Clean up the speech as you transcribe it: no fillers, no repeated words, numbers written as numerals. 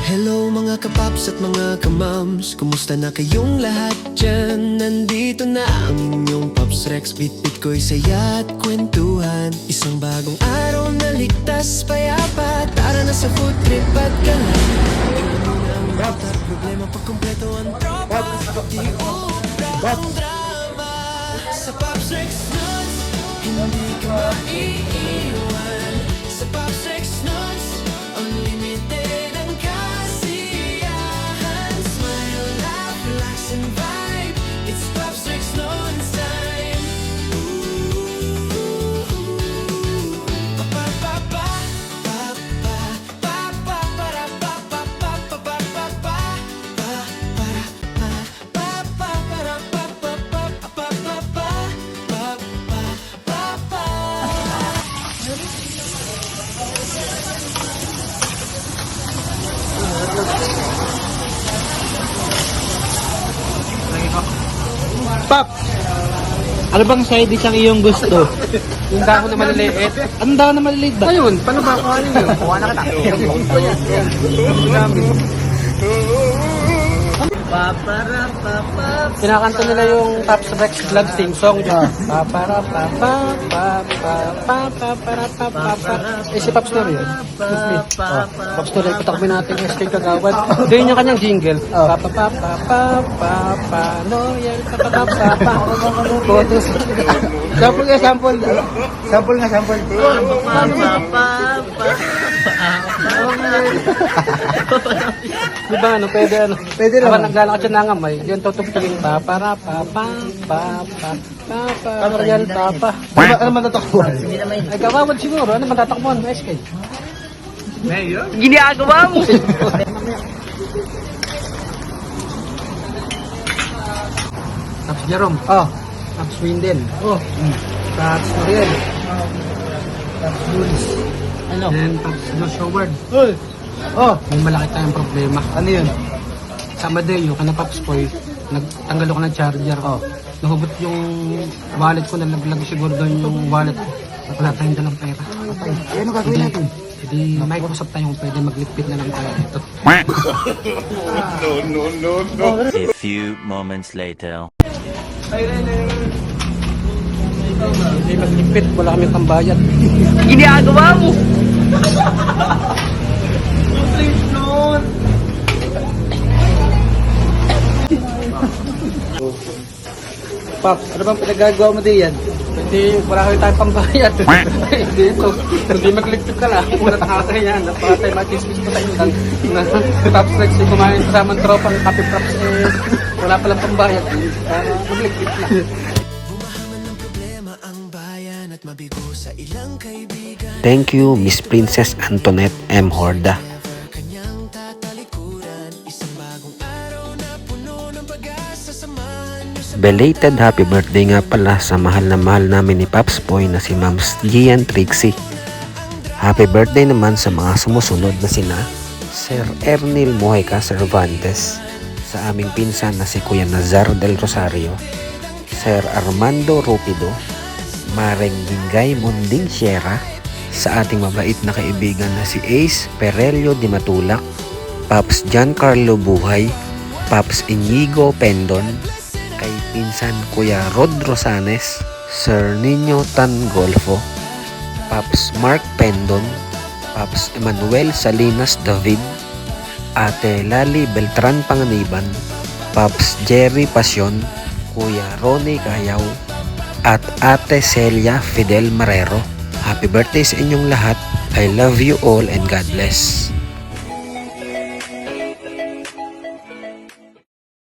Hello mga kapaps at mga kamams, kumusta na kayong lahat dyan? Nandito na ang inyong Paps Rex, bit-bit ko'y saya at kwentuhan. Isang bagong araw na ligtas payapa, tara na sa food trip at kalan. Ang problema pag kumpleto ang tropa, di ubrang drama. Sa Paps Rex Nuts, hindi ka maiiwan. Sa Paps Rex Nuts, unlimited ang kasiyahan. Smile, laugh, relax and vibe. It's Paps Rex Nuts time. Pap! Ano bang side dish ang iyong gusto? Yung dahon na maliliit. Anong daw na maliliit ba? Ayun, paano ba kuha ninyo? Kuha na ka Kinakanta nila yung Paps Rex Vlog theme song. Eh si Paps Nori yun. Paps Nori, patakbin natin yung SK Kagawad. Doon yung kanyang jingle. Loyal, Photos. Sample nga, sample. Sample nga, sample. Di ba ano, pwede ano? Pwede Habang naman. naglalakad siya ng amay, yun tutugtugin Royal Papa. Ano man tatakbuhan? Ay, kawawad siguro. Ano man tatakbuhan? SK. Ginagawa mo! Paps Jerome. Oh. Paps Windel. Oh. Paps Noriel. Paps Jules. Ano? And Paps Joshua Ward. Uy! Oh. May malaki tayong problema. Ano yun? Sa Amadeo, kana Paps Boy, nagtanggal ako ng charger. Oh. Nahugot yung wallet ko, nalaglag siguro doon yung wallet ko. Wala tayong dalang pera. Eh, ano gagawin natin? Hindi, Microsoft tayong pwede maglipit na lang tayo dito. A few moments later. Hindi maglipit, wala kami pambayad. Ginagawa mo! Pap, ano bang pinagagawa mo diyan? Hindi, wala kami tayong pambayad. Dito, hindi maglipit ka lang. Una takakay yan. Napakatay, makismis pa tayo lang. Paps Rex, yung kumain kasamang tropa ng Happy Props, wala palang pambayad. Maglipit lang. Bumahaman ng problema ang bayan at mabigo sa ilang kaibigan. Thank you, Miss Princess Antoinette M. Horda. Never kanyang tatalikuran. Isang bagong araw na puno ng pag-asa. Samahan niyo sa Belated happy birthday nga pala sa mahal namin ni Paps Boy na si Mams Gian Trixie. Happy birthday naman sa mga sumusunod na sina Sir Ernil Mojica Cervantes, sa aming pinsan na si Kuya Nazar del Rosario, Sir Armando Rupido, Mareng Gingay Munding Sierra, sa ating mabait na kaibigan na si Ace Perelio Di Matulak, Paps Giancarlo Buhay, Paps Inigo Pendon, kay pinsan Kuya Rod Rosanes, Sir Nino Tan Golfo, Paps Mark Pendon, Paps Emmanuel Salinas David, Ate Lali Beltran Panganiban, Paps Jerry Pasyon, Kuya Ronnie Cayaw, at Ate Celia Fidel Marrero. Happy birthday sa inyong lahat. I love you all and God bless.